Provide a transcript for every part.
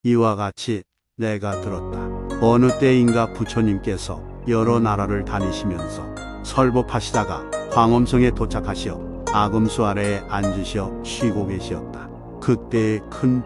이와 같이 내가 들었다. 어느 때인가 부처님께서 여러 나라를 다니시면서 설법하시다가 광엄성에 도착하시어 아금수 아래에 앉으시어 쉬고 계시었다. 그때에 큰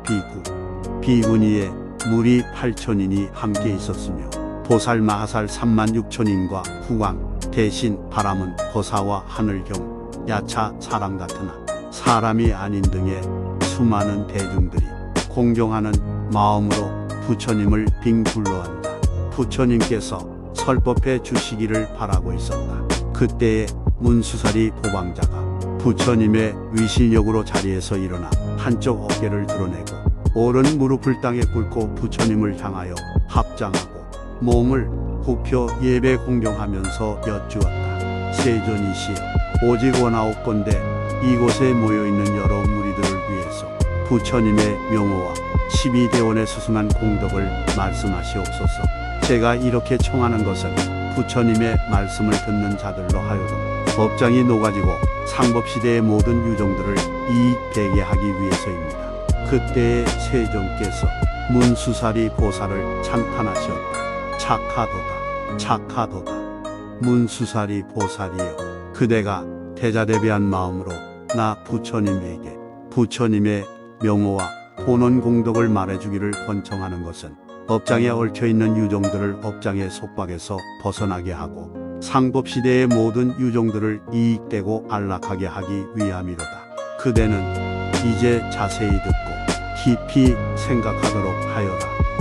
비구니에 무리 8천인이 함께 있었으며 보살 마하살 3만 6천인과 후광 대신 바람은 거사와 하늘경 야차 사람 같으나 사람이 아닌 등의 수많은 대중들이 공경하는 마음으로 부처님을 빙불러한다. 부처님께서 설법해 주시기를 바라고 있었다. 그때에 문수사리 보방자가 부처님의 위실력으로 자리에서 일어나 한쪽 어깨를 드러내고 오른 무릎을 땅에 꿇고 부처님을 향하여 합장하고 몸을 굽혀 예배 공경하면서 여쭈었다. 세존이시여, 오직 원하옵건대 이곳에 모여있는 여러 무리들을 위해서 부처님의 명호와 12대원의 수승한 공덕을 말씀하시옵소서. 제가 이렇게 청하는 것은 부처님의 말씀을 듣는 자들로 하여금 법장이 녹아지고 상법시대의 모든 유정들을 이익되게 하기 위해서입니다. 그때에 세존께서 문수사리 보살을 찬탄하시었다. 착하도다. 문수사리 보살이여, 그대가 대자대비한 마음으로 나 부처님에게 부처님의 명호와 본원 공덕을 말해주기를 권청하는 것은 업장에 얽혀있는 유종들을 업장의 속박에서 벗어나게 하고 상법시대의 모든 유종들을 이익되고 안락하게 하기 위함이로다. 그대는 이제 자세히 듣고 깊이 생각하도록 하여라.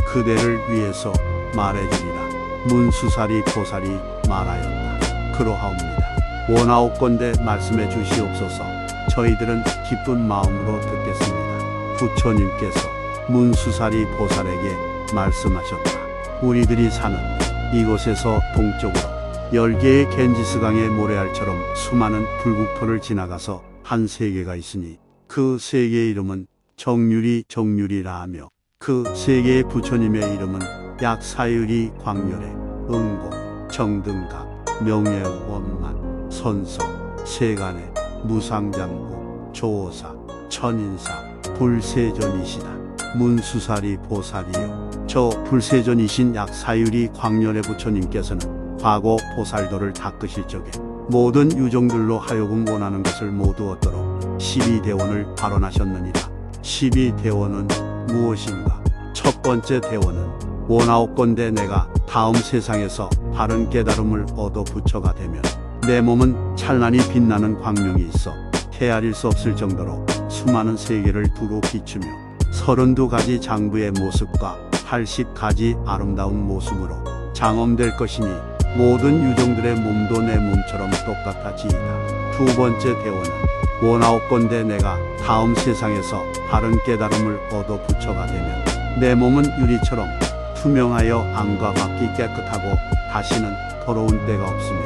그대를 위해서 말해주리라. 문수사리 보살이 말하였다. 그러하옵니다. 원하옵건대 말씀해 주시옵소서. 저희들은 기쁜 마음으로 듣겠습니다. 부처님께서 문수사리 보살에게 말씀하셨다. 우리들이 사는 이곳에서 동쪽으로 10개의 겐지스강의 모래알처럼 수많은 불국토를 지나가서 한 세계가 있으니 그 세계의 이름은 정유리라 하며 그 세계의 부처님의 이름은 약사유리 광렬의 응고 정등각 명예원만 선서 세간의 무상장구 조오사 천인사 불세존이시다. 문수사리 보살이요, 저 불세존이신 약사유리 광렬의 부처님께서는 과거 보살도를 닦으실 적에 모든 유종들로 하여금 원하는 것을 모두 얻도록 12대원을 발언하셨느니라. 12대원은 무엇인가? 첫 번째 대원은 원하옵건대 내가 다음 세상에서 바른 깨달음을 얻어 부처가 되면 내 몸은 찬란히 빛나는 광명이 있어 헤아릴 수 없을 정도로 수많은 세계를 두루 비추며 32가지 장부의 모습과 80가지 아름다운 모습으로 장엄될 것이니 모든 유종들의 몸도 내 몸처럼 똑같아지이다. 두 번째 대원은 원하옵건대 내가 다음 세상에서 바른 깨달음을 얻어 부처가 되면 내 몸은 유리처럼 투명하여 안과 밖이 깨끗하고 다시는 더러운 때가 없으며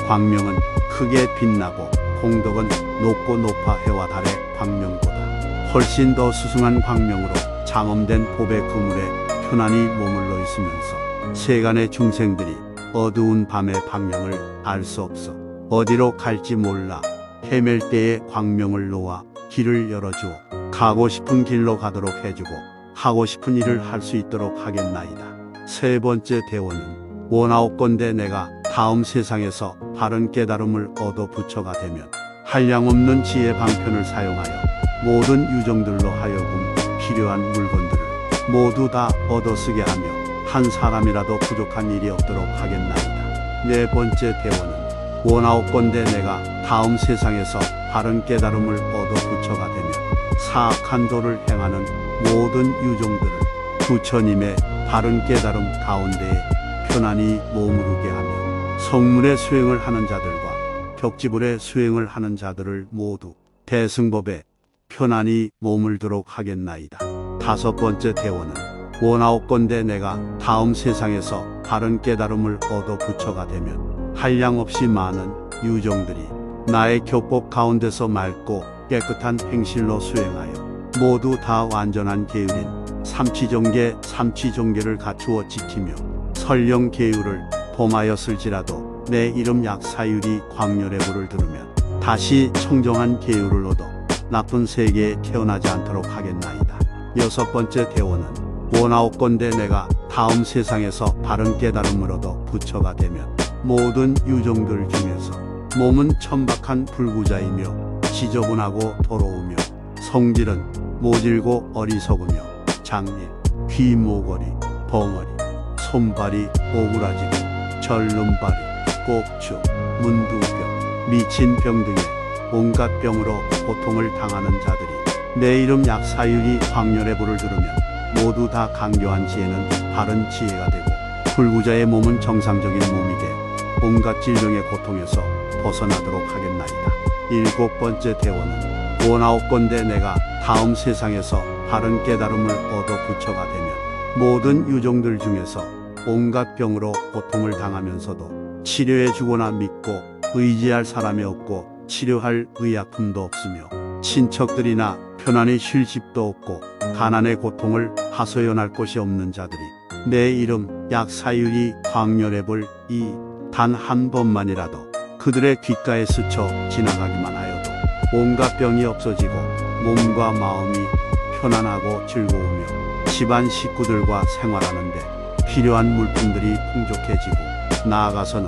광명은 크게 빛나고 공덕은 높고 높아 해와 달의 광명보다 훨씬 더 수승한 광명으로 장엄된 법의 그물에 편안히 머물러 있으면서 세간의 중생들이 어두운 밤의 방향을 알 수 없어 어디로 갈지 몰라 헤맬 때에 광명을 놓아 길을 열어주어 가고 싶은 길로 가도록 해주고 하고 싶은 일을 할 수 있도록 하겠나이다. 세 번째 대원은 원하옵건대 내가 다음 세상에서 바른 깨달음을 얻어 부처가 되면 한량없는 지혜 방편을 사용하여 모든 유종들로 하여금 필요한 물건들을 모두 다 얻어쓰게 하며 한 사람이라도 부족한 일이 없도록 하겠나이다. 네 번째 대원은 원하옵건대 내가 다음 세상에서 바른 깨달음을 얻어 부처가 되면 사악한 도를 행하는 모든 유종들을 부처님의 바른 깨달음 가운데에 편안히 머무르게 하며 성문의 수행을 하는 자들과 벽지불의 수행을 하는 자들을 모두 대승법에 편안히 머물도록 하겠나이다. 다섯 번째 대원은 원하옵건대 내가 다음 세상에서 바른 깨달음을 얻어 부처가 되면 한량없이 많은 유종들이 나의 교법 가운데서 맑고 깨끗한 행실로 수행하여 모두 다 완전한 계율인 삼취종계를 갖추어 지키며 설령 계율을 범하였을지라도 내 이름 약사유리 광렬의 부를 들으면 다시 청정한 계율을 얻어 나쁜 세계에 태어나지 않도록 하겠나이다. 여섯 번째 대원은 원하옵건대 내가 다음 세상에서 바른 깨달음을 얻어 부처가 되면 모든 유종들 중에서 몸은 천박한 불구자이며 지저분하고 더러우며 성질은 모질고 어리석으며 장애, 귀 모거리, 벙어리, 손발이 오그라지고 절름발이, 꼭추, 문두병, 미친 병 등의 온갖 병으로 고통을 당하는 자들이 내 이름 약사유리 광렬의 부를 들으면 모두 다 강교한 지혜는 바른 지혜가 되고 불구자의 몸은 정상적인 몸이 돼 온갖 질병의 고통에서 벗어나도록 하겠나이다. 일곱 번째 대원은 원하옵건대 내가 다음 세상에서 바른 깨달음을 얻어 부처가 되면 모든 유종들 중에서 온갖 병으로 고통을 당하면서도 치료해 주거나 믿고 의지할 사람이 없고 치료할 의약품도 없으며 친척들이나 편안히 쉴 집도 없고 가난의 고통을 하소연할 곳이 없는 자들이 내 이름 약사유리 광렬의 불 이 단 한 번만이라도 그들의 귓가에 스쳐 지나가기만 하여도 온갖 병이 없어지고 몸과 마음이 편안하고 즐거우며 집안 식구들과 생활하는데 필요한 물품들이 풍족해지고 나아가서는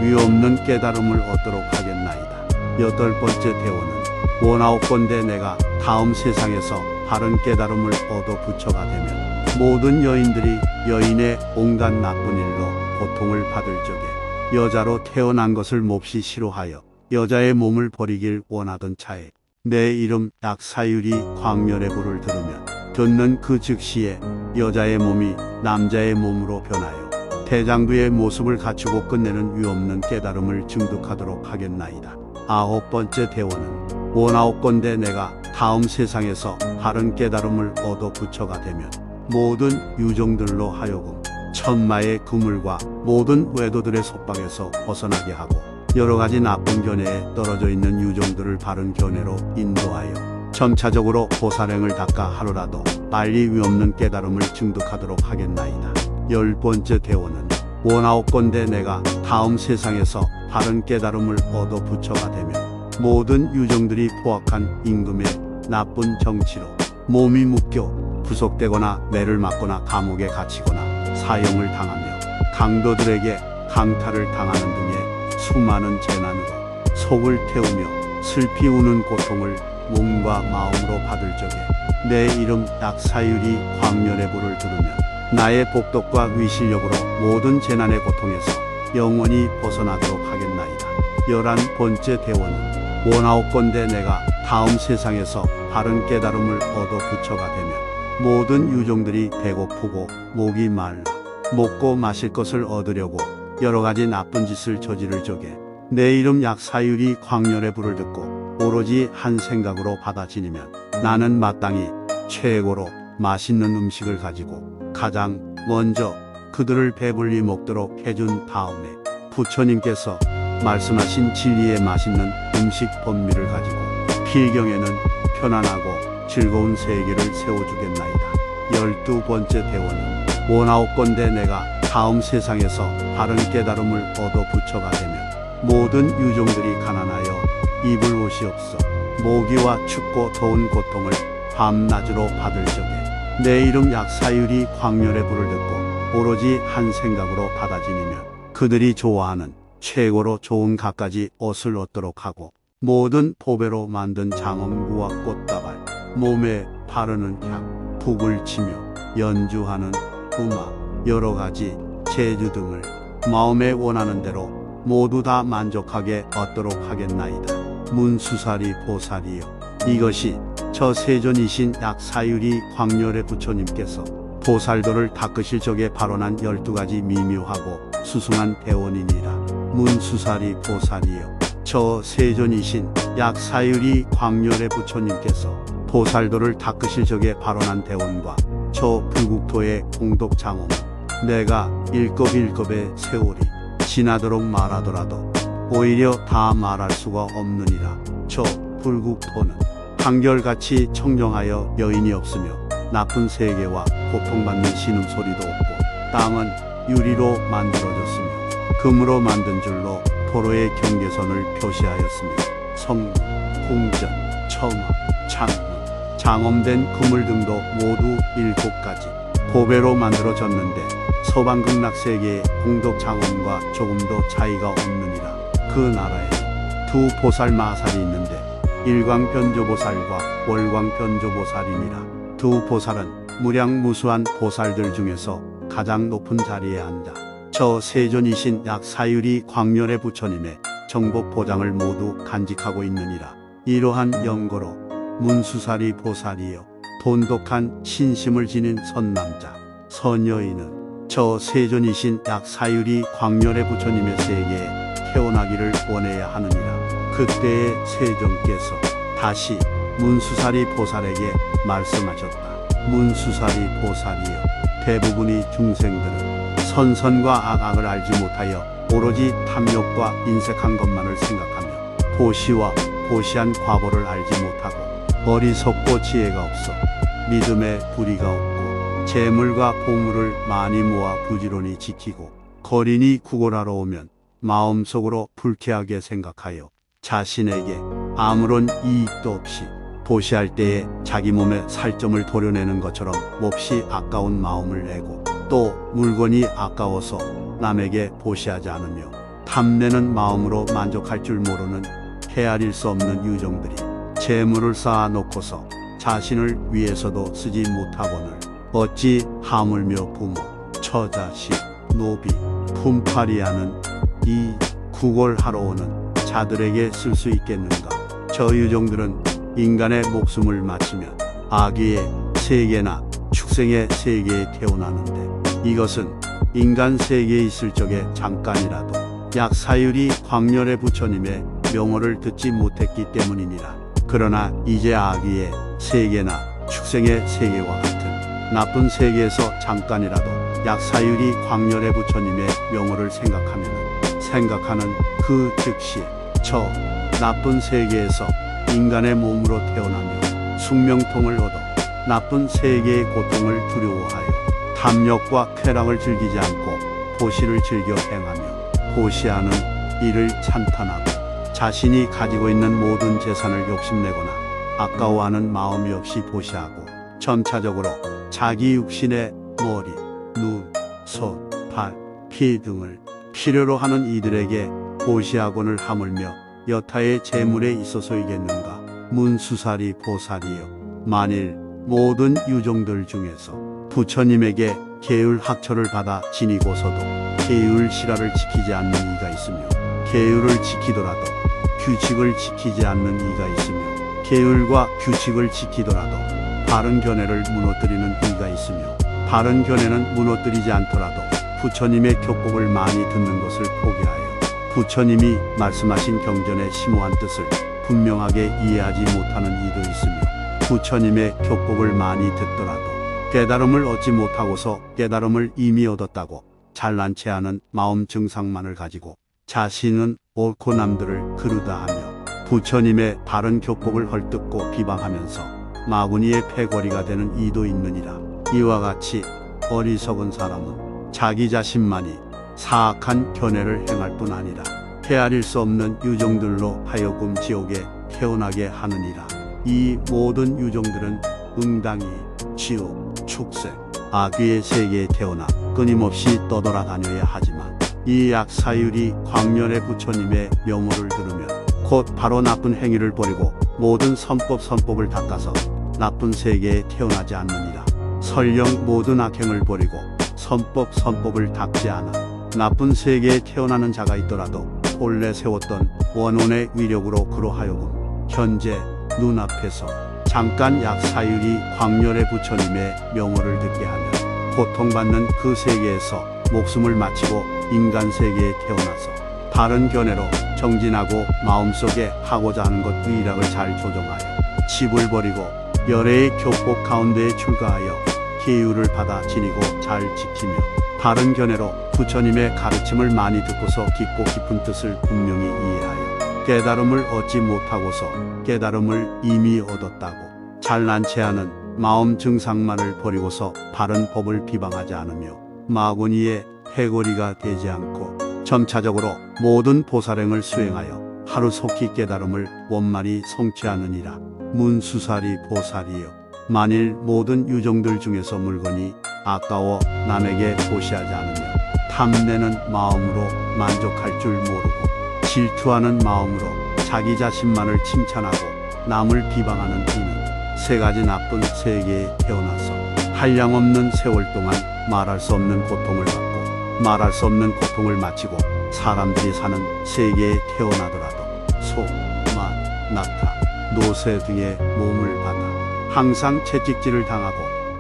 위없는 깨달음을 얻도록 하겠나이다. 여덟 번째 대원은 원하옵건대 내가 다음 세상에서 바른 깨달음을 얻어 부처가 되면 모든 여인들이 여인의 온갖 나쁜 일로 고통을 받을 적에 여자로 태어난 것을 몹시 싫어하여 여자의 몸을 버리길 원하던 차에 내 이름 약사유리 광렬의 부를 들으면 듣는 그 즉시에 여자의 몸이 남자의 몸으로 변하여 대장부의 모습을 갖추고 끝내는 위없는 깨달음을 증득하도록 하겠나이다. 아홉 번째 대원은 원하옵건대 내가 다음 세상에서 바른 깨달음을 얻어 부처가 되면 모든 유종들로 하여금 천마의 그물과 모든 외도들의 속박에서 벗어나게 하고 여러가지 나쁜 견해에 떨어져 있는 유종들을 바른 견해로 인도하여 점차적으로 보살행을 닦아 하루라도 빨리 위없는 깨달음을 증득하도록 하겠나이다. 열 번째 대원은 원하옵건대 내가 다음 세상에서 바른 깨달음을 얻어 부처가 되면 모든 유종들이 포악한 임금의 나쁜 정치로 몸이 묶여 구속되거나 매를 맞거나 감옥에 갇히거나 사형을 당하며 강도들에게 강탈을 당하는 등의 수많은 재난으로 속을 태우며 슬피 우는 고통을 몸과 마음으로 받을 적에 내 이름 약사유리 광렬의 부를 들으면 나의 복덕과 위실력으로 모든 재난의 고통에서 영원히 벗어나도록 하겠나이다. 열한 번째 대원은 원하옵건대 내가 다음 세상에서 바른 깨달음을 얻어 부처가 되면 모든 유종들이 배고프고 목이 말라 먹고 마실 것을 얻으려고 여러가지 나쁜 짓을 저지를 적에 내 이름 약사유리 광렬의 부를 듣고 오로지 한 생각으로 받아지니면 나는 마땅히 최고로 맛있는 음식을 가지고 가장 먼저 그들을 배불리 먹도록 해준 다음에 부처님께서 말씀하신 진리의 맛있는 음식 법미를 가지고 필경에는 편안하고 즐거운 세계를 세워주겠나이다. 열두 번째 대원은 원하옵건대 내가 다음 세상에서 바른 깨달음을 얻어 부처가 되면 모든 유종들이 가난하여 입을 옷이 없어 모기와 춥고 더운 고통을 밤낮으로 받을 적에 내 이름 약사유리 광렬의 부를 듣고 오로지 한 생각으로 받아지니면 그들이 좋아하는 최고로 좋은 갖가지 옷을 얻도록 하고 모든 보배로 만든 장엄구와 꽃다발, 몸에 바르는 향, 북을 치며 연주하는 음악, 여러가지 재주 등을 마음에 원하는 대로 모두 다 만족하게 얻도록 하겠나이다. 문수사리 보살이여, 이것이 저 세존이신 약사유리 광렬의 부처님께서 보살도를 닦으실 적에 발언한 12가지 미묘하고 수승한 대원이니라. 문수사리 보살이여, 저 세존이신 약사유리 광렬의 부처님께서 보살도를 닦으실 적에 발언한 대원과 저 불국토의 공덕장엄 내가 일겁일겁의 세월이 지나도록 말하더라도 오히려 다 말할 수가 없느니라. 저 불국토는 한결같이 청정하여 여인이 없으며 나쁜 세계와 고통받는 신음소리도 없고 땅은 유리로 만들어졌으며 금으로 만든 줄로 도로의 경계선을 표시하였으며 성문, 궁전, 처마, 창문, 장엄된 그물 등도 모두 7가지 보배로 만들어졌는데 서방극락세계의 공덕 장엄과 조금도 차이가 없느니라. 그 나라에 두 보살 마살이 있는데 일광변조보살과 월광변조보살이니라. 두 보살은 무량무수한 보살들 중에서 가장 높은 자리에 앉아 저 세존이신 약사유리 광렬의 부처님의 정복보장을 모두 간직하고 있느니라. 이러한 영거로 문수사리 보살이여 돈독한 신심을 지닌 선남자 선여인은 저 세존이신 약사유리 광렬의 부처님의 세계에 태어나기를 원해야 하느니라. 그때의 세존께서 다시 문수사리 보살에게 말씀하셨다. 문수사리 보살이여, 대부분의 중생들은 선선과 악악을 알지 못하여 오로지 탐욕과 인색한 것만을 생각하며 보시와 보시한 과보를 알지 못하고 어리석고 지혜가 없어 믿음에 불의가 없고 재물과 보물을 많이 모아 부지런히 지키고 거린이 구걸하러 오면 마음속으로 불쾌하게 생각하여 자신에게 아무런 이익도 없이 보시할 때에 자기 몸에 살점을 도려내는 것처럼 몹시 아까운 마음을 내고 또 물건이 아까워서 남에게 보시하지 않으며 탐내는 마음으로 만족할 줄 모르는 헤아릴 수 없는 유정들이 재물을 쌓아 놓고서 자신을 위해서도 쓰지 못하거늘 어찌 하물며 부모, 처자식, 노비, 품팔이하는 이 구걸하러 오는 자들에게 쓸 수 있겠는가. 저 유정들은 인간의 목숨을 마치면 아귀의 세계나 축생의 세계에 태어나는데 이것은 인간 세계에 있을 적에 잠깐이라도 약사유리 광렬의 부처님의 명호를 듣지 못했기 때문이니라. 그러나 이제 아귀의 세계나 축생의 세계와 같은 나쁜 세계에서 잠깐이라도 약사유리 광렬의 부처님의 명호를 생각하는 그 즉시에 저 나쁜 세계에서 인간의 몸으로 태어나며 숙명통을 얻어 나쁜 세계의 고통을 두려워하여 탐욕과 쾌락을 즐기지 않고 보시를 즐겨 행하며 보시하는 이를 찬탄하고 자신이 가지고 있는 모든 재산을 욕심내거나 아까워하는 마음이 없이 보시하고 점차적으로 자기 육신의 머리, 눈, 손, 발, 피 등을 필요로 하는 이들에게 보시하고는 하물며 여타의 재물에 있어서이겠는가. 문수사리 보살이여, 만일 모든 유종들 중에서 부처님에게 계율 학처를 받아 지니고서도 계율 실화를 지키지 않는 이가 있으며 계율을 지키더라도 규칙을 지키지 않는 이가 있으며 계율과 규칙을 지키더라도 바른 견해를 무너뜨리는 이가 있으며 바른 견해는 무너뜨리지 않더라도 부처님의 교법을 많이 듣는 것을 포기하여 부처님이 말씀하신 경전의 심오한 뜻을 분명하게 이해하지 못하는 이도 있으며 부처님의 교법을 많이 듣더라도 깨달음을 얻지 못하고서 깨달음을 이미 얻었다고 잘난 체하는 마음 증상만을 가지고 자신은 옳고 남들을 그르다 하며 부처님의 바른 교법을 헐뜯고 비방하면서 마구니의 패거리가 되는 이도 있느니라. 이와 같이 어리석은 사람은 자기 자신만이 사악한 견해를 행할 뿐 아니라 헤아릴 수 없는 유종들로 하여금 지옥에 태어나게 하느니라. 이 모든 유종들은 응당이 지옥, 축생, 아귀의 세계에 태어나 끊임없이 떠돌아다녀야 하지만 이 약사유리 광렬의 부처님의 명호를 들으면 곧 바로 나쁜 행위를 버리고 모든 선법을 닦아서 나쁜 세계에 태어나지 않느니라. 설령 모든 악행을 버리고 선법을 닦지 않아 나쁜 세계에 태어나는 자가 있더라도 본래 세웠던 원혼의 위력으로 그로하여금 현재 눈앞에서 잠깐 약사유리 광렬의 부처님의 명호를 듣게 하면 고통받는 그 세계에서 목숨을 마치고 인간 세계에 태어나서 바른 견해로 정진하고 마음속에 하고자 하는 것 의락을 잘 조정하여 집을 버리고 열애의 교법 가운데에 출가하여 계율을 받아 지니고 잘 지키며 바른 견해로 부처님의 가르침을 많이 듣고서 깊고 깊은 뜻을 분명히 이해하여 깨달음을 얻지 못하고서 깨달음을 이미 얻었다고 잘난 체하는 마음 증상만을 버리고서 바른 법을 비방하지 않으며 마구니의 해거리가 되지 않고 점차적으로 모든 보살행을 수행하여 하루속히 깨달음을 원만히 성취하느니라. 문수사리 보살이여, 만일 모든 유종들 중에서 물건이 아까워 남에게 보시하지 않으며 탐내는 마음으로 만족할 줄 모르고 질투하는 마음으로 자기 자신만을 칭찬하고 남을 비방하는 이는 세 가지 나쁜 세계에 태어나서 한량없는 세월 동안 말할 수 없는 고통을 받고 말할 수 없는 고통을 마치고 사람들이 사는 세계에 태어나더라도 소, 마, 낙타, 노새 등의 몸을 받아 항상 채찍질을 당하고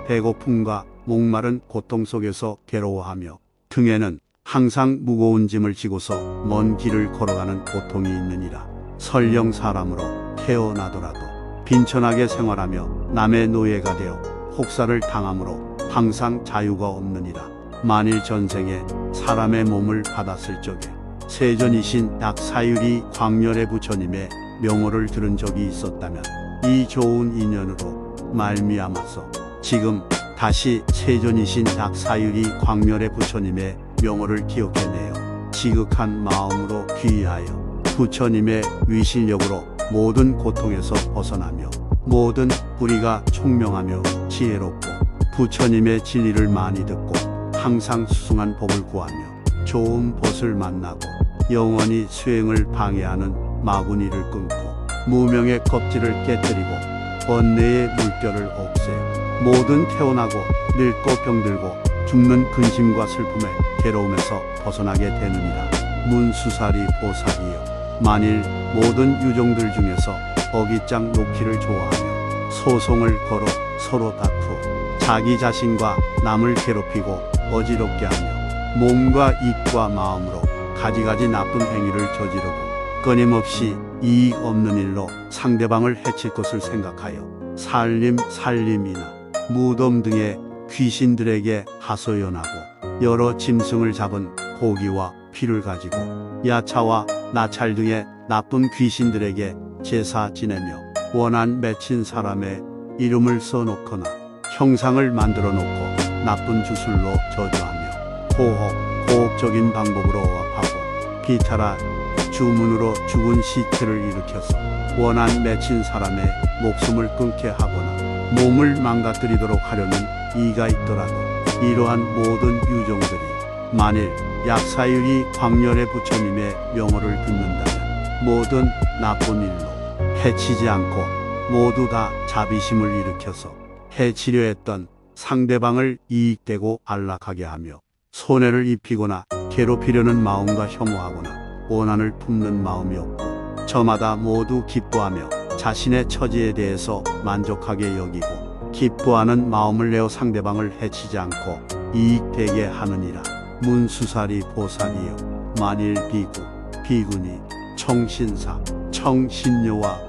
배고픔과 목마른 고통 속에서 괴로워하며 등에는 항상 무거운 짐을 지고서 먼 길을 걸어가는 고통이 있느니라. 설령 사람으로 태어나더라도 빈천하게 생활하며 남의 노예가 되어 혹사를 당함으로 항상 자유가 없느니라. 만일 전생에 사람의 몸을 받았을 적에 세존이신 약사유리 광렬의 부처님의 명호를 들은 적이 있었다면 이 좋은 인연으로 말미암아서 지금 다시 세존이신 약사유리 광렬의 부처님의 명호를 기억해내어 지극한 마음으로 귀의하여 부처님의 위실력으로 모든 고통에서 벗어나며 모든 뿌리가 총명하며 지혜롭고 부처님의 진리를 많이 듣고 항상 수승한 법을 구하며 좋은 벗을 만나고 영원히 수행을 방해하는 마구니를 끊고 무명의 껍질을 깨뜨리고 번뇌의 물결을 없애요. 모든 태어나고 늙고 병들고 죽는 근심과 슬픔의 괴로움에서 벗어나게 되느니라. 문수사리 보살이여, 만일 모든 유종들 중에서 어깃장 놓기를 좋아하며 소송을 걸어 서로 다투어 자기 자신과 남을 괴롭히고 어지럽게 하며 몸과 입과 마음으로 가지가지 나쁜 행위를 저지르고 끊임없이 이익 없는 일로 상대방을 해칠 것을 생각하여 살림이나 무덤 등의 귀신들에게 하소연하고 여러 짐승을 잡은 고기와 피를 가지고 야차와 나찰 등의 나쁜 귀신들에게 제사 지내며 원한 맺힌 사람의 이름을 써놓거나 형상을 만들어 놓고 나쁜 주술로 저주하며 고혹적인 방법으로 억압하고 비탈한 주문으로 죽은 시체를 일으켜서 원한 맺힌 사람의 목숨을 끊게 하거나 몸을 망가뜨리도록 하려는 이가 있더라도 이러한 모든 유종들이 만일 약사유리 광렬의 부처님의 명호를 듣는다면 모든 나쁜 일로 해치지 않고 모두 다 자비심을 일으켜서 해치려 했던 상대방을 이익되고 안락하게 하며 손해를 입히거나 괴롭히려는 마음과 혐오하거나 원한을 품는 마음이 없고 저마다 모두 기뻐하며 자신의 처지에 대해서 만족하게 여기고 기뻐하는 마음을 내어 상대방을 해치지 않고 이익되게 하느니라. 문수사리 보살이여, 만일 비군이 청신사, 청신녀와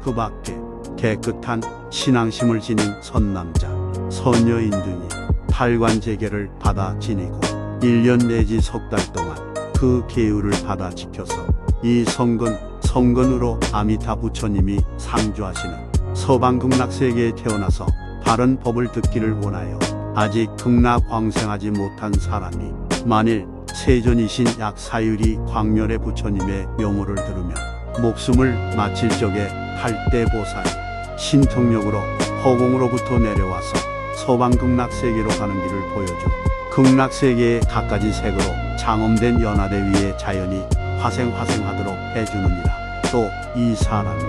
그 밖에 깨끗한 신앙심을 지닌 선남자, 선여인 등이 팔관제계를 받아 지니고 1년 내지 석 달 동안 그 계율을 받아 지켜서 이 성근으로 아미타 부처님이 상주하시는 서방극락세계에 태어나서 바른 법을 듣기를 원하여 아직 극락왕생하지 못한 사람이 만일 세존이신 약사유리 광렬의 부처님의 명호를 들으면 목숨을 마칠 적에 팔대보살이 신통력으로 허공으로부터 내려와서 서방극락세계로 가는 길을 보여줘 극락세계의 갖가지 색으로 장엄된 연화대 위에 자연히 화생하도록 해주느니라. 또 이 사람이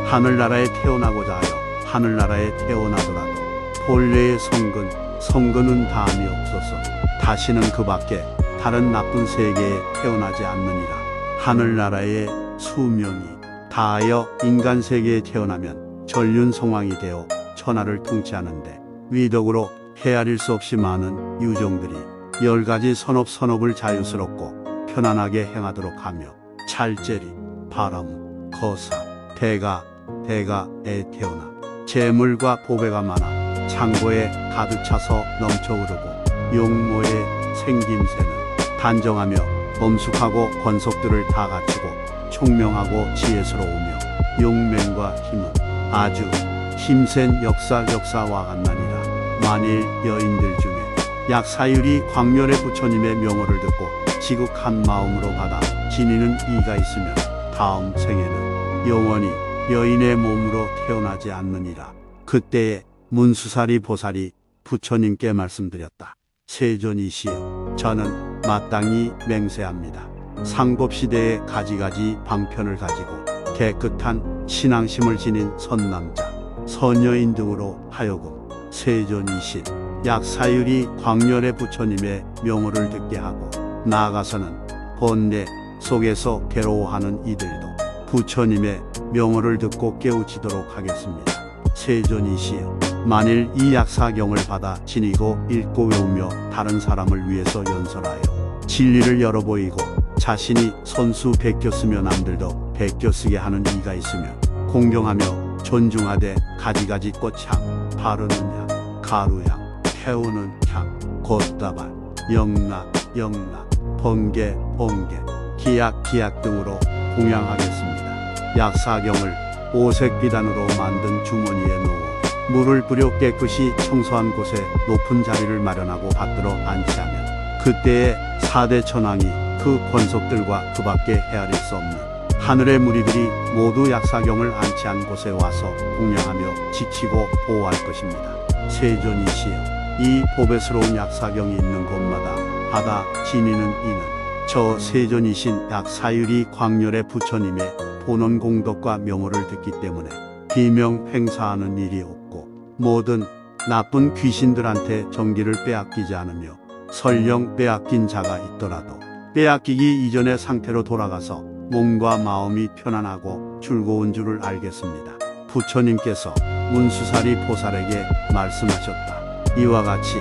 하늘나라에 태어나고자 하여 하늘나라에 태어나더라도 본래의 성근은 다함이 없어서 다시는 그 밖에 다른 나쁜 세계에 태어나지 않느니라. 하늘나라의 수명이 다하여 인간 세계에 태어나면 전륜성왕이 되어 천하를 통치하는데 위덕으로 헤아릴 수 없이 많은 유종들이 10가지 선업을 자유스럽고 편안하게 행하도록 하며 찰제리, 바람, 거사, 대가에 태어나 재물과 보배가 많아 창고에 가득 차서 넘쳐 흐르고 용모의 생김새는 단정하며 엄숙하고 권속들을 다 갖추고 총명하고 지혜스러우며 용맹과 힘은 아주 힘센 역사와 같나니라. 만일 여인들 중에 약사유리 광렬의 부처님의 명호를 듣고 지극한 마음으로 받아 지니는 이가 있으면 다음 생에는 영원히 여인의 몸으로 태어나지 않느니라. 그때에 문수사리 보살이 부처님께 말씀드렸다. 세존이시여, 저는 마땅히 맹세합니다. 상급시대의 가지가지 방편을 가지고 깨끗한 신앙심을 지닌 선남자, 선여인 등으로 하여금 세존이신 약사유리 광렬의 부처님의 명호를 듣게 하고 나아가서는 번뇌 속에서 괴로워하는 이들도 부처님의 명호를 듣고 깨우치도록 하겠습니다. 세존이시여, 만일 이 약사경을 받아 지니고 읽고 외우며 다른 사람을 위해서 연설하여 진리를 열어 보이고 자신이 손수 베껴 쓰며 남들도 베껴 쓰게 하는 이가 있으면 공경하며 존중하되 가지가지 꽃향, 바르는 향, 가루향, 태우는 향, 곶다발, 영락, 번개, 기약 등으로 공양하겠습니다. 약사경을 오색 비단으로 만든 주머니에 넣어 물을 뿌려 깨끗이 청소한 곳에 높은 자리를 마련하고 받들어 안치하면 그때의 4대 천왕이 그 권속들과 그 밖에 헤아릴 수 없는 하늘의 무리들이 모두 약사경을 안치한 곳에 와서 공양하며 지키고 보호할 것입니다. 세존이시여, 이 보배스러운 약사경이 있는 곳마다 받아 지니는 이는 저 세존이신 약사유리 광렬의 부처님의 본원 공덕과 명호를 듣기 때문에 비명 행사하는 일이 없고 모든 나쁜 귀신들한테 정기를 빼앗기지 않으며 설령 빼앗긴 자가 있더라도 빼앗기기 이전의 상태로 돌아가서 몸과 마음이 편안하고 즐거운 줄을 알겠습니다. 부처님께서 문수사리 보살에게 말씀하셨다. 이와 같이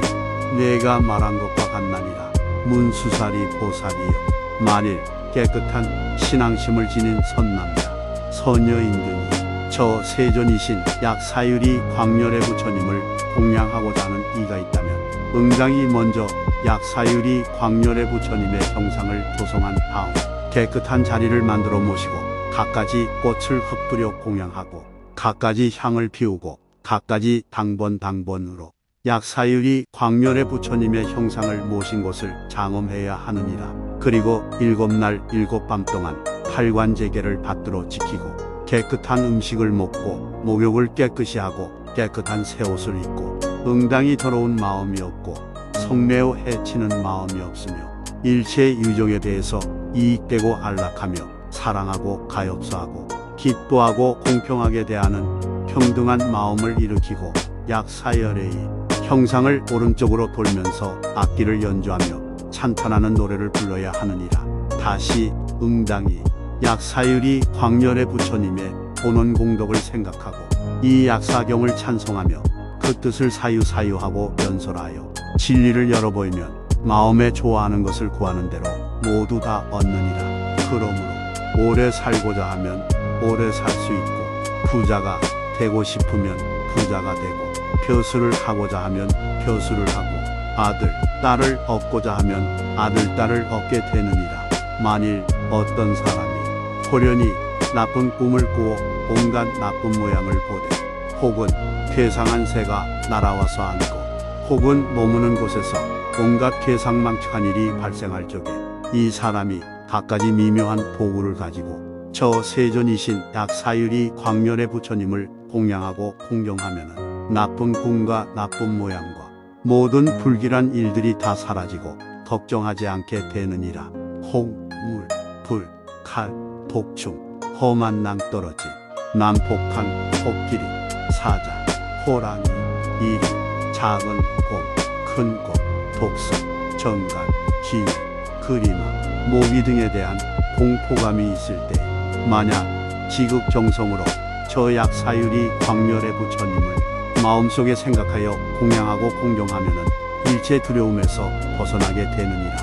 내가 말한 것과 같나니라. 문수사리 보살이여, 만일 깨끗한 신앙심을 지닌 선남자, 선여인 등이 저 세존이신 약사유리 광렬의 부처님을 공양하고자 하는 이가 있다면 응당이 먼저 약사유리 광렬의 부처님의 형상을 조성한 다음 깨끗한 자리를 만들어 모시고 갖가지 꽃을 흩뿌려 공양하고 갖가지 향을 피우고 갖가지 당번으로 약사유리 광렬의 부처님의 형상을 모신 곳을 장엄해야 하느니라. 그리고 7날 7밤 동안 팔관제계를 받들어 지키고 깨끗한 음식을 먹고 목욕을 깨끗이 하고 깨끗한 새 옷을 입고 응당이 더러운 마음이 없고 성매우 해치는 마음이 없으며 일체 유종에 대해서 이익되고 안락하며 사랑하고 가엾어하고 기뻐하고 공평하게 대하는 평등한 마음을 일으키고 약사열의 형상을 오른쪽으로 돌면서 악기를 연주하며 찬탄하는 노래를 불러야 하느니라. 다시 응당이 약사유리 광렬의 부처님의 본원 공덕을 생각하고 이 약사경을 찬송하며 그 뜻을 사유하고 연설하여 진리를 열어 보이면 마음에 좋아하는 것을 구하는 대로 모두 다 얻느니라. 그러므로 오래 살고자 하면 오래 살 수 있고 부자가 되고 싶으면 부자가 되고 벼슬을 하고자 하면 벼슬을 하고 아들, 딸을 얻고자 하면 아들, 딸을 얻게 되느니라. 만일 어떤 사람이 호련히 나쁜 꿈을 꾸어 온갖 나쁜 모양을 보되 혹은 괴상한 새가 날아와서 앉고 혹은 머무는 곳에서 온갖 괴상망측한 일이 발생할 적에 이 사람이 갖가지 미묘한 도구를 가지고 저 세존이신 약사유리 광렬의 부처님을 공양하고 공경하면은 나쁜 꿈과 나쁜 모양과 모든 불길한 일들이 다 사라지고 걱정하지 않게 되느니라. 홍, 물, 불, 칼, 독충, 험한 낭떠러지, 난폭한 코끼리, 사자, 호랑이, 이리, 작은 곰, 큰 곰, 독성, 정갈, 기회, 그리마, 모기 등에 대한 공포감이 있을 때 만약 지극정성으로 저 약사유리 광렬의 부처님을 마음속에 생각하여 공양하고 공경하면은 일체 두려움에서 벗어나게 되느니라.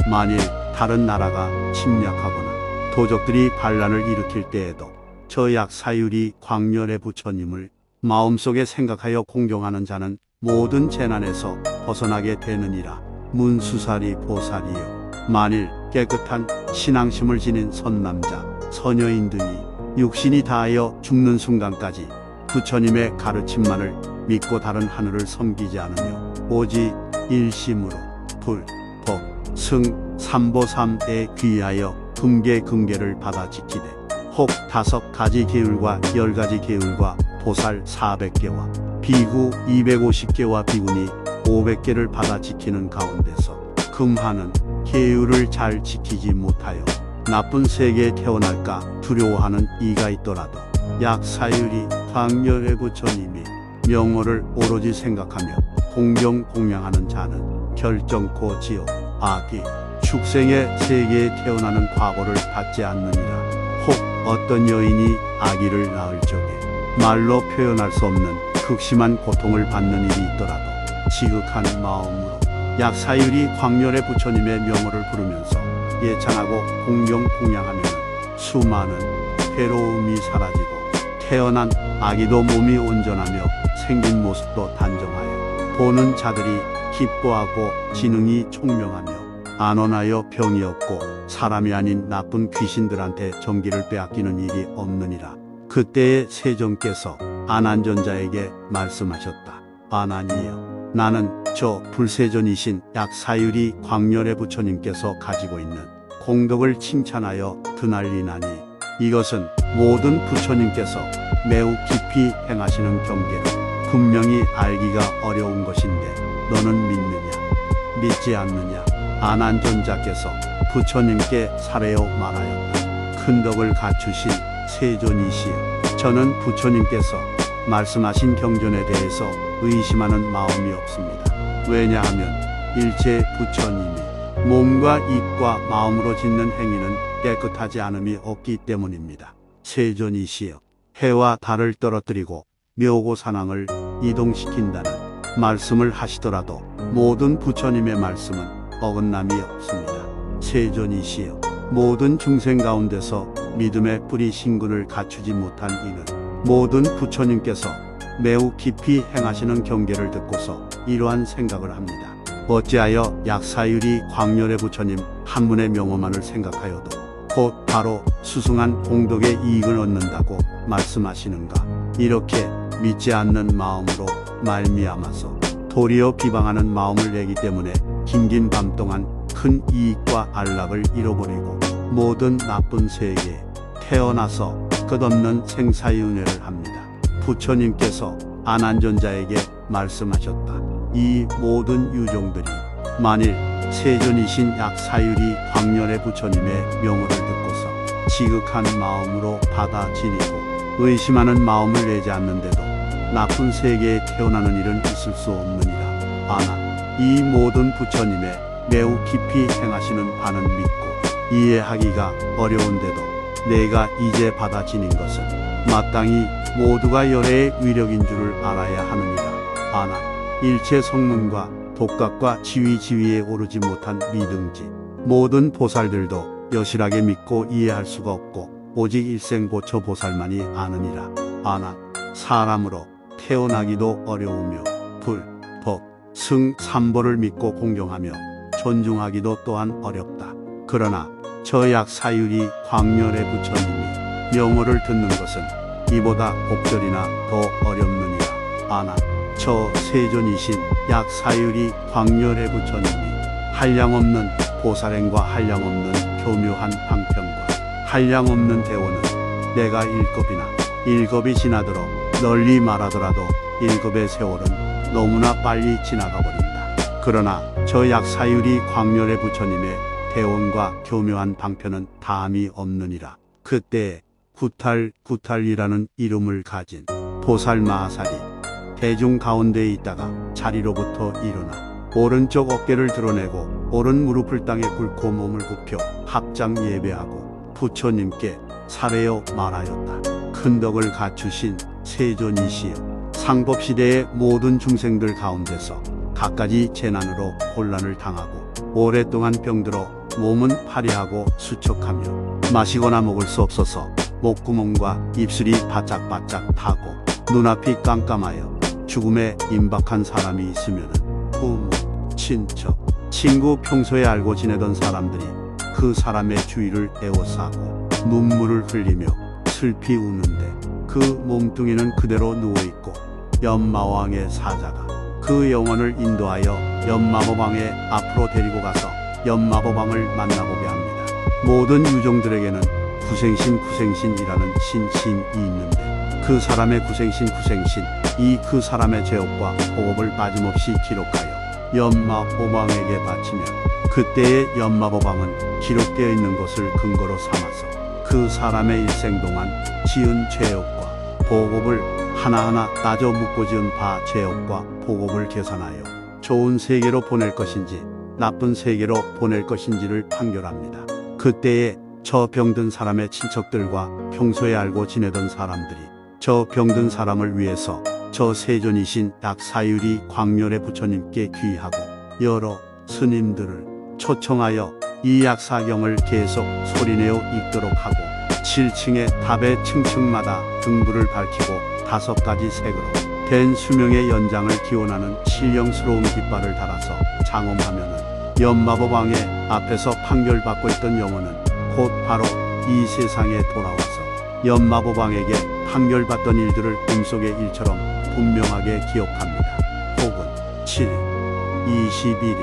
만일 다른 나라가 침략하거나 도적들이 반란을 일으킬 때에도 저 약사유리 광렬의 부처님을 마음속에 생각하여 공경하는 자는 모든 재난에서 벗어나게 되느니라. 문수사리 보살이여, 만일 깨끗한 신앙심을 지닌 선남자, 선여인 등이 육신이 다하여 죽는 순간까지 부처님의 가르침만을 믿고 다른 하늘을 섬기지 않으며 오직 일심으로 불, 법, 승, 삼보삼에 귀하여 금계를 받아 지키되 혹 5가지 계율과 10가지 계율과 보살 400개와 비구 250개와 비구니 500개를 받아 지키는 가운데서 금하는 계율을 잘 지키지 못하여 나쁜 세계에 태어날까 두려워하는 이가 있더라도 약사유리 광렬의 부처님이 명호를 오로지 생각하며 공경 공양하는 자는 결정코 지옥, 악이, 축생의 세계에 태어나는 과거를 받지 않느니라. 혹 어떤 여인이 아기를 낳을 적에 말로 표현할 수 없는 극심한 고통을 받는 일이 있더라도 지극한 마음으로 약사유리 광렬의 부처님의 명호를 부르면서 예찬하고 공경 공양하면 수많은 괴로움이 사라지고 태어난 아기도 몸이 온전하며 생긴 모습도 단정하여 보는 자들이 기뻐하고 지능이 총명하며 안온하여 병이 없고 사람이 아닌 나쁜 귀신들한테 정기를 빼앗기는 일이 없느니라. 그때에 세존께서 아난존자에게 말씀하셨다. 아난이여, 나는 저 불세존이신 약사유리 광렬의 부처님께서 가지고 있는 공덕을 칭찬하여 드날리나니 이것은 모든 부처님께서 매우 깊이 행하시는 경계로 분명히 알기가 어려운 것인데 너는 믿느냐 믿지 않느냐. 아난존자께서 부처님께 사례어 말하였다. 큰 덕을 갖추신 세존이시여, 저는 부처님께서 말씀하신 경전에 대해서 의심하는 마음이 없습니다. 왜냐하면 일체 부처님이 몸과 입과 마음으로 짓는 행위는 깨끗하지 않음이 없기 때문입니다. 세존이시여, 해와 달을 떨어뜨리고 묘고산왕을 이동시킨다는 말씀을 하시더라도 모든 부처님의 말씀은 어긋남이 없습니다. 세존이시여, 모든 중생 가운데서 믿음의 뿌리 신근을 갖추지 못한 이는 모든 부처님께서 매우 깊이 행하시는 경계를 듣고서 이러한 생각을 합니다. 어찌하여 약사유리 광렬의 부처님 한 분의 명호만을 생각하여도 곧 바로 수승한 공덕의 이익을 얻는다고 말씀하시는가. 이렇게 믿지 않는 마음으로 말미암아서 도리어 비방하는 마음을 내기 때문에 긴긴 밤 동안 큰 이익과 안락을 잃어버리고 모든 나쁜 세계에 태어나서 끝없는 생사의 은혜를 합니다. 부처님께서 아난존자에게 말씀하셨다. 이 모든 유종들이 만일 세존이신 약사유리 광렬의 부처님의 명호를 듣고서 지극한 마음으로 받아 지니고 의심하는 마음을 내지 않는데도 나쁜 세계에 태어나는 일은 있을 수 없느니라. 아나, 이 모든 부처님의 매우 깊이 행하시는 바는 믿고 이해하기가 어려운데도 내가 이제 받아 지닌 것은 마땅히 모두가 열애의 위력인 줄을 알아야 하느니라. 아나, 일체 성문과 독각과 지위에 오르지 못한 미등지 모든 보살들도 여실하게 믿고 이해할 수가 없고 오직 일생고처 보살만이 아느니라. 아나, 사람으로 태어나기도 어려우며 불, 법, 승, 삼보를 믿고 공경하며 존중하기도 또한 어렵다. 그러나 저 약사유리 광렬의 부처님이 명호를 듣는 것은 이보다 곡절이나 더 어렵느니라. 아나, 저 세존이신 약사유리 광렬의 부처님이 한량없는 보살행과 한량없는 교묘한 방편과 한량없는 대원은 내가 일겁이 지나도록 널리 말하더라도 일겁의 세월은 너무나 빨리 지나가 버린다. 그러나 저 약사유리 광렬의 부처님의 대원과 교묘한 방편은 다함이 없느니라. 그때에 구탈이라는 이름을 가진 보살마하살이 대중 가운데에 있다가 자리로부터 일어나 오른쪽 어깨를 드러내고 오른 무릎을 땅에 꿇고 몸을 굽혀 합장 예배하고 부처님께 사례어 말하였다. 큰 덕을 갖추신 세존이시여, 상법시대의 모든 중생들 가운데서 갖가지 재난으로 혼란을 당하고 오랫동안 병들어 몸은 파리하고 수척하며 마시거나 먹을 수 없어서 목구멍과 입술이 바짝바짝 타고 눈앞이 깜깜하여 죽음에 임박한 사람이 있으면 부모, 친척, 친구, 평소에 알고 지내던 사람들이 그 사람의 주위를 에워싸고 눈물을 흘리며 슬피 우는데 그 몸뚱이는 그대로 누워있고 연마왕의 사자가 그 영혼을 인도하여 연마법왕의 앞으로 데리고 가서 연마법왕을 만나보게 합니다. 모든 유종들에게는 구생신이라는 신이 있는데 그 사람의 구생신 이 그 사람의 죄업과 호업을 빠짐없이 기록하여 연마보방에게 바치면 그때의 연마보방은 기록되어 있는 것을 근거로 삼아서 그 사람의 일생 동안 지은 죄업과 보급을 하나하나 따져 묻고 지은 바 죄업과 보급을 계산하여 좋은 세계로 보낼 것인지 나쁜 세계로 보낼 것인지를 판결합니다. 그때에 저 병든 사람의 친척들과 평소에 알고 지내던 사람들이 저 병든 사람을 위해서 저 세존이신 약사유리 광렬의 부처님께 귀하고 여러 스님들을 초청하여 이 약사경을 계속 소리내어 읽도록 하고 7층의 답의 층층마다 등불을 밝히고 5가지 색으로 된 수명의 연장을 기원하는 신령스러운 깃발을 달아서 장엄하면은 연마법왕의 앞에서 판결받고 있던 영혼은 곧 바로 이 세상에 돌아와서 연마법왕에게 판결받던 일들을 꿈속의 일처럼 분명하게 기억합니다. 혹은 7일, 21일,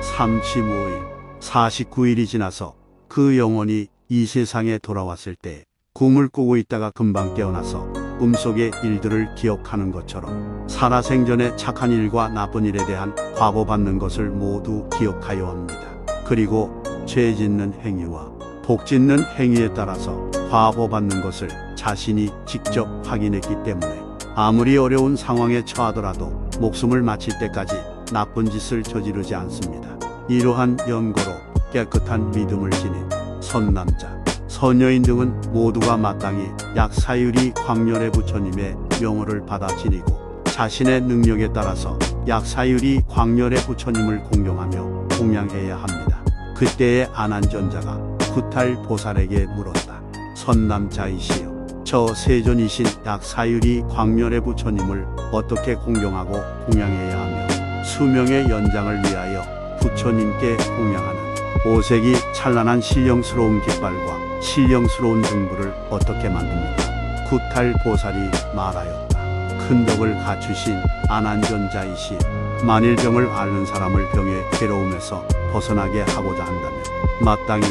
35일, 49일이 지나서 그 영혼이 이 세상에 돌아왔을 때 꿈을 꾸고 있다가 금방 깨어나서 꿈속의 일들을 기억하는 것처럼 살아생전의 착한 일과 나쁜 일에 대한 과보받는 것을 모두 기억하여 합니다. 그리고 죄 짓는 행위와 복 짓는 행위에 따라서 과보받는 것을 자신이 직접 확인했기 때문에 아무리 어려운 상황에 처하더라도 목숨을 마칠 때까지 나쁜 짓을 저지르지 않습니다. 이러한 연고로 깨끗한 믿음을 지닌 선남자, 선여인 등은 모두가 마땅히 약사유리 광렬의 부처님의 명호를 받아 지니고 자신의 능력에 따라서 약사유리 광렬의 부처님을 공경하며 공양해야 합니다. 그때의 아난전자가 구탈보살에게 물었다. 선남자이시여, 저 세존이신 약사유리 광렬의 부처님을 어떻게 공경하고 공양해야 하며 수명의 연장을 위하여 부처님께 공양하는 오색이 찬란한 신령스러운 깃발과 신령스러운 등불을 어떻게 만듭니까? 구탈보살이 말하였다. 큰 덕을 갖추신 아난전자이시, 만일 병을 앓는 사람을 병의 괴로움에서 벗어나게 하고자 한다면 마땅히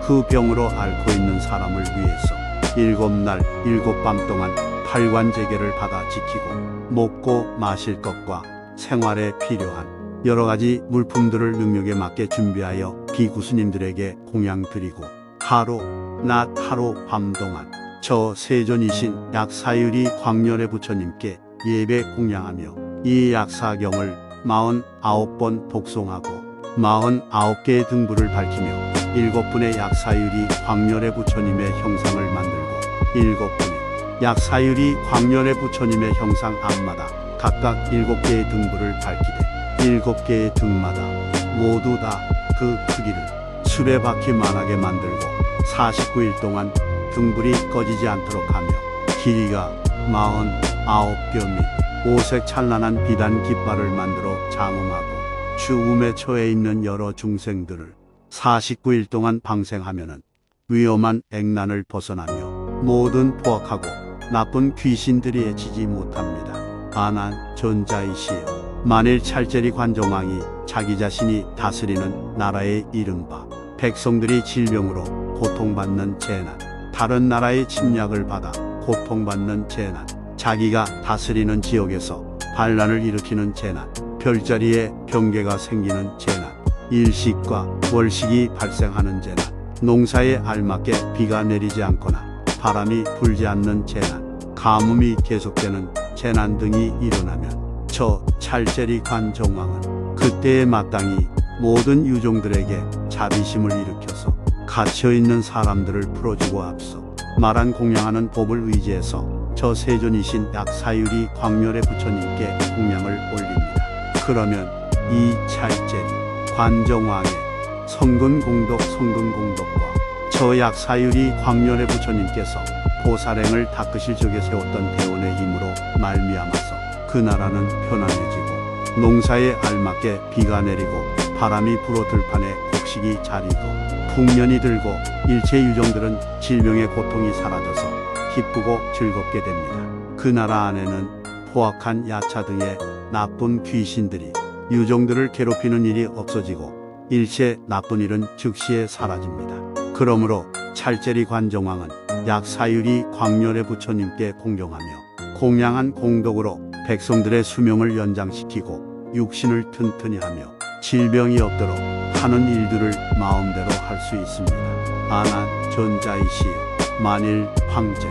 그 병으로 앓고 있는 사람을 위해서 7날 7밤 동안 팔관제계를 받아 지키고 먹고 마실 것과 생활에 필요한 여러 가지 물품들을 능력에 맞게 준비하여 비구스님들에게 공양드리고 하루 낮 하루 밤 동안 저 세존이신 약사유리 광렬의 부처님께 예배 공양하며 이 약사경을 49번 독송하고 49개의 등불을 밝히며 7분의 약사유리 광렬의 부처님의 형상을 만들고 7분의 약사유리 광렬의 부처님의 형상 앞마다 각각 7개의 등불을 밝히되 7개의 등마다 모두 다 그 크기를 수레바퀴만하게 만들고 49일 동안 등불이 꺼지지 않도록 하며 길이가 49뼘 및 오색 찬란한 비단 깃발을 만들어 장엄하고 죽음에 처해 있는 여러 중생들을 49일 동안 방생하면은 위험한 액난을 벗어나며 모든 포악하고 나쁜 귀신들이 해치지 못합니다. 아난 전자이시여, 만일 찰제리 관종왕이 자기 자신이 다스리는 나라에 이른바 백성들이 질병으로 고통받는 재난, 다른 나라의 침략을 받아 고통받는 재난, 자기가 다스리는 지역에서 반란을 일으키는 재난, 별자리에 병괴가 생기는 재난, 일식과 월식이 발생하는 재난, 농사에 알맞게 비가 내리지 않거나 바람이 불지 않는 재난, 가뭄이 계속되는 재난 등이 일어나면 저 찰제리 관종왕은 그때에 마땅히 모든 유종들에게 자비심을 일으켜서 갇혀있는 사람들을 풀어주고 앞서 말한 공양하는 법을 의지해서 저 세존이신 약사유리 광렬의 부처님께 공양을 올립니다. 그러면 이 찰제리 관종왕의 성근공덕과 저 약사유리 광렬의 부처님께서 보살행을 닦으실 적에 세웠던 대원의 힘으로 말미암아서 그 나라는 편안해지고 농사에 알맞게 비가 내리고 바람이 불어 들판에 곡식이 잘 익어 풍년이 들고 일체 유종들은 질병의 고통이 사라져서 기쁘고 즐겁게 됩니다. 그 나라 안에는 포악한 야차 등의 나쁜 귀신들이 유종들을 괴롭히는 일이 없어지고 일체 나쁜 일은 즉시에 사라집니다. 그러므로 찰제리 관종왕은 약사유리 광렬의 부처님께 공경하며 공양한 공덕으로 백성들의 수명을 연장시키고 육신을 튼튼히 하며 질병이 없도록 하는 일들을 마음대로 할 수 있습니다. 아난 전자이시여 만일 황제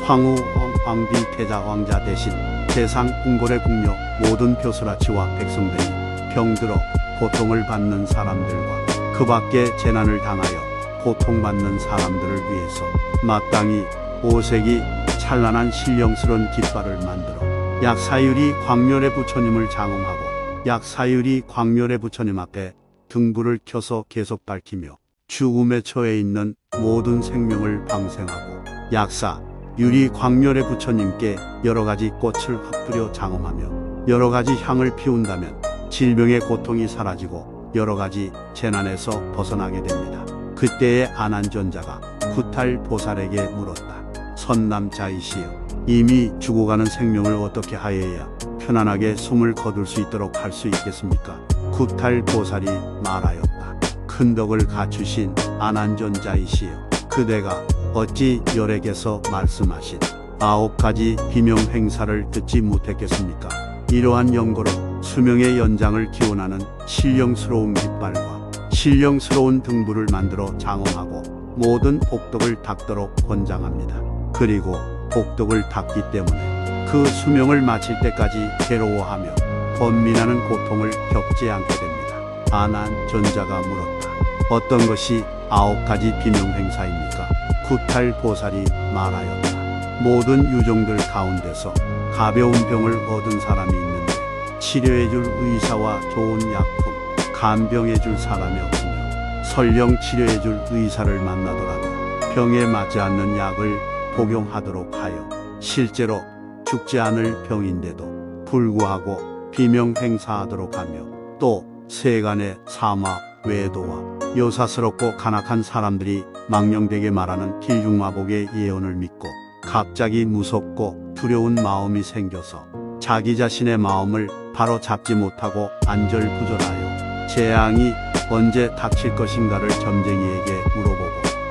황후 황비 태자 왕자 대신 세상 궁궐의 궁녀 모든 벼슬아치와 백성들이 병들어 고통을 받는 사람들과 그 밖에 재난을 당하여 고통받는 사람들을 위해서 마땅히 오색이 찬란한 신령스러운 깃발을 만들어 약사유리 광렬의 부처님을 장엄하고 약사유리 광렬의 부처님 앞에 등불을 켜서 계속 밝히며 죽음에 처해 있는 모든 생명을 방생하고 약사 유리 광렬의 부처님께 여러가지 꽃을 흩뿌려 장엄하며 여러가지 향을 피운다면 질병의 고통이 사라지고 여러가지 재난에서 벗어나게 됩니다. 그때의 아난전자가 구탈보살에게 물었다. 선남자이시여 이미 죽어가는 생명을 어떻게 하여야 편안하게 숨을 거둘 수 있도록 할 수 있겠습니까? 구탈보살이 말하였다. 큰 덕을 갖추신 아난전자이시여 그대가 어찌 열에게서 말씀하신 9가지 비명 행사를 듣지 못했겠습니까? 이러한 연고로 수명의 연장을 기원하는 신령스러운 깃발과 신령스러운 등불을 만들어 장엄하고 모든 복덕을 닦도록 권장합니다. 그리고 복덕을 닦기 때문에 그 수명을 마칠 때까지 괴로워하며 번민하는 고통을 겪지 않게 됩니다. 아난전자가 물었다. 어떤 것이 9가지 비명 행사입니까? 구탈보살이 말하였다. 모든 유종들 가운데서 가벼운 병을 얻은 사람이 있는데 치료해줄 의사와 좋은 약품, 간병해줄 사람이 없으며 설령 치료해줄 의사를 만나더라도 병에 맞지 않는 약을 복용하도록 하여 실제로 죽지 않을 병인데도 불구하고 비명 행사하도록 하며 또 세간의 사마, 외도와 요사스럽고 간악한 사람들이 망령되게 말하는 필중마복의 예언을 믿고 갑자기 무섭고 두려운 마음이 생겨서 자기 자신의 마음을 바로 잡지 못하고 안절부절하여 재앙이 언제 닥칠 것인가를 점쟁이에게 물어보고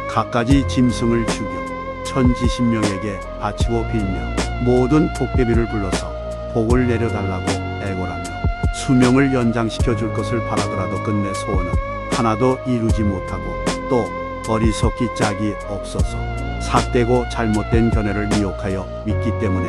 갖가지 짐승을 죽여 천지신명에게 바치고 빌며 모든 복대비를 불러서 복을 내려달라고 애걸하며 수명을 연장시켜 줄 것을 바라더라도 끝내 소원은 하나도 이루지 못하고 또 어리석기 짝이 없어서 삿되고 잘못된 견해를 미혹하여 믿기 때문에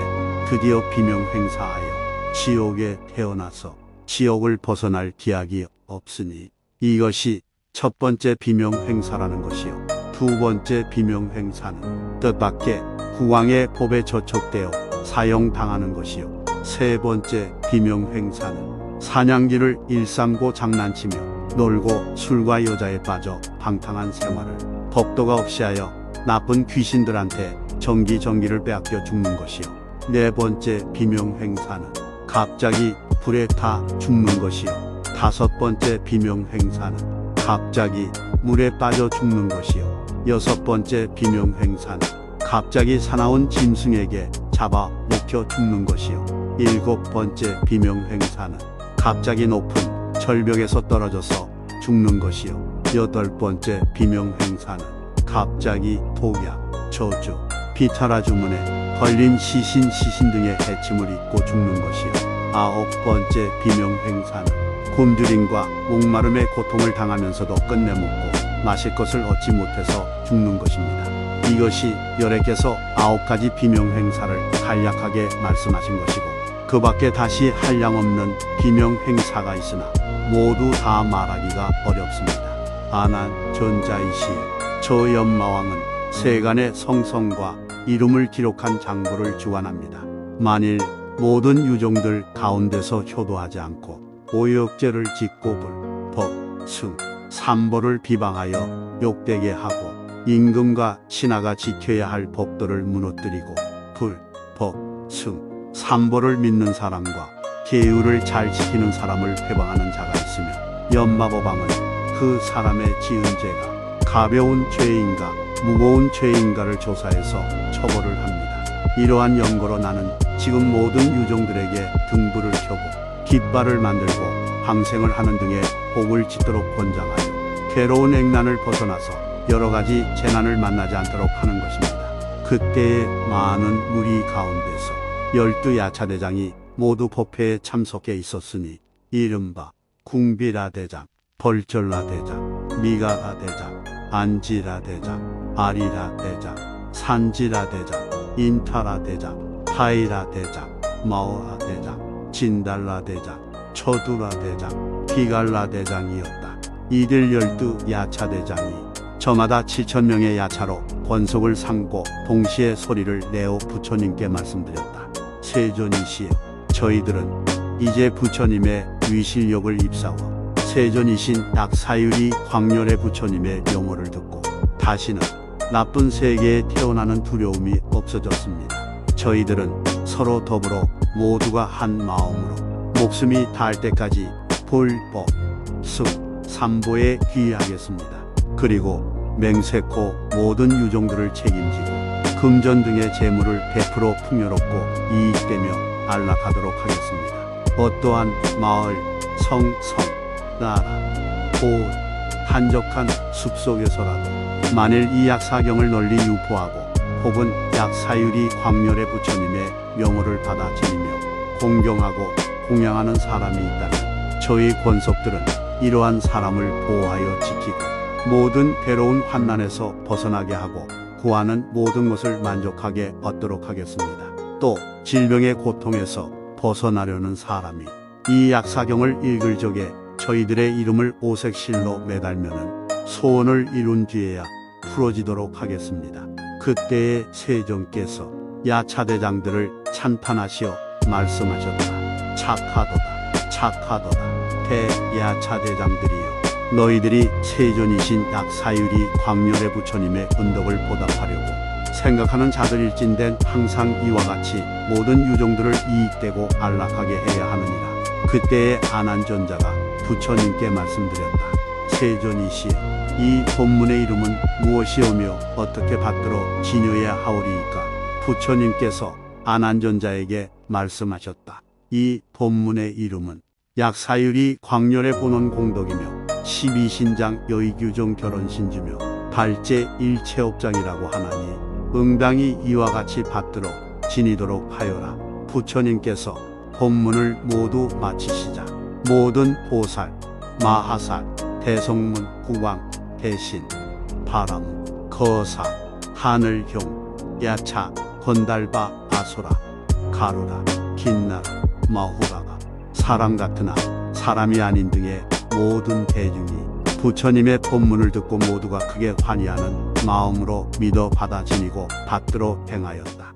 드디어 비명 행사하여 지옥에 태어나서 지옥을 벗어날 기약이 없으니 이것이 첫 번째 비명 행사라는 것이요. 두 번째 비명 행사는 뜻밖의 국왕의 법에 저촉되어 사형당하는 것이요. 세 번째 비명 행사는 사냥기를 일삼고 장난치며 놀고 술과 여자에 빠져 방탕한 생활을 법도가 없이 하여 나쁜 귀신들한테 정기를 빼앗겨 죽는 것이요. 네 번째 비명 행사는 갑자기 불에 타 죽는 것이요. 다섯 번째 비명 행사는 갑자기 물에 빠져 죽는 것이요. 여섯 번째 비명 행사는 갑자기 사나운 짐승에게 잡아 먹혀 죽는 것이요. 일곱 번째 비명 행사는 갑자기 높은 절벽에서 떨어져서 죽는 것이요. 여덟 번째 비명 행사는 갑자기 독약, 저주, 비타라 주문에 걸린 시신 등의 해침을 입고 죽는 것이요. 아홉 번째 비명 행사는 굶주림과 목마름의 고통을 당하면서도 끝내 먹고 마실 것을 얻지 못해서 죽는 것입니다. 이것이 열애께서 9가지 비명 행사를 간략하게 말씀하신 것이고 그 밖에 다시 한량없는 비명 행사가 있으나 모두 다 말하기가 어렵습니다. 아난전자이시여 저 연마왕은 세간의 성성과 이름을 기록한 장부를 주관합니다. 만일 모든 유종들 가운데서 효도하지 않고 오역죄를 짓고 불, 법, 승, 삼보를 비방하여 욕되게 하고 임금과 신하가 지켜야 할 법도를 무너뜨리고 불, 법, 승, 삼보를 믿는 사람과 계율을 잘 지키는 사람을 회방하는 자가 있으며 연마법왕은 그 사람의 지은 죄가 가벼운 죄인가 무거운 죄인가를 조사해서 처벌을 합니다. 이러한 연고로 나는 지금 모든 유종들에게 등불을 켜고 깃발을 만들고 방생을 하는 등의 복을 짓도록 권장하여 괴로운 액난을 벗어나서 여러가지 재난을 만나지 않도록 하는 것입니다. 그때의 많은 무리 가운데서 12야차대장이 모두 법회에 참석해 있었으니 이른바 궁비라 대장, 벌절라 대장, 미가라 대장, 안지라 대장, 아리라 대장, 산지라 대장, 인타라 대장, 타이라 대장, 마오라 대장, 진달라 대장, 초두라 대장, 비갈라 대장이었다. 이들 12 야차 대장이 저마다 7,000명의 야차로 권속을 삼고 동시에 소리를 내어 부처님께 말씀드렸다. 세존이시여, 저희들은 이제 부처님의 위실력을 입사워 세존이신 약사유리 광렬의 부처님의 명호를 듣고 다시는 나쁜 세계에 태어나는 두려움이 없어졌습니다. 저희들은 서로 더불어 모두가 한 마음으로 목숨이 닿을 때까지 불법, 습, 삼보에 귀의하겠습니다. 그리고 맹세코 모든 유종들을 책임지고 금전 등의 재물을 100% 풍요롭고 이익되며 안락하도록 하겠습니다. 어떠한 마을, 성, 나라, 곳, 한적한 숲속에서라도 만일 이 약사경을 널리 유포하고 혹은 약사유리 광렬의 부처님의 명호를 받아 지니며 공경하고 공양하는 사람이 있다면 저희 권속들은 이러한 사람을 보호하여 지키고 모든 괴로운 환난에서 벗어나게 하고 구하는 모든 것을 만족하게 얻도록 하겠습니다. 또 질병의 고통에서 벗어나려는 사람이 이 약사경을 읽을 적에 저희들의 이름을 오색실로 매달면은 소원을 이룬 뒤에야 풀어지도록 하겠습니다. 그때에 세종께서 야차대장들을 찬탄하시어 말씀하셨다. 착하도다, 착하도다. 대야차대장들이여, 너희들이 세존이신 약사유리 광렬의 부처님의 은덕을 보답하려고 생각하는 자들일진된 항상 이와 같이 모든 유종들을 이익되고 안락하게 해야 하느니라. 그때의 아난존자가 부처님께 말씀드렸다. 세존이시여, 이 본문의 이름은 무엇이오며 어떻게 받들어 지녀야 하오리이까? 부처님께서 아난존자에게 말씀하셨다. 이 본문의 이름은 약사유리 광렬의 본원 공덕이며 12신장 여의규종 결혼신주며 발제 일체업장이라고 하나니 응당히 이와 같이 받들어 지니도록 하여라. 부처님께서 본문을 모두 마치시자 모든 보살, 마하살, 대성문, 국왕, 대신, 바람, 거사, 하늘형, 야차, 건달바, 아소라, 가루라, 긴나라, 마후라가 사람 같으나 사람이 아닌 등의 모든 대중이 부처님의 법문을 듣고 모두가 크게 환희하는 마음으로 믿어 받아 지니고 받들어 행하였다.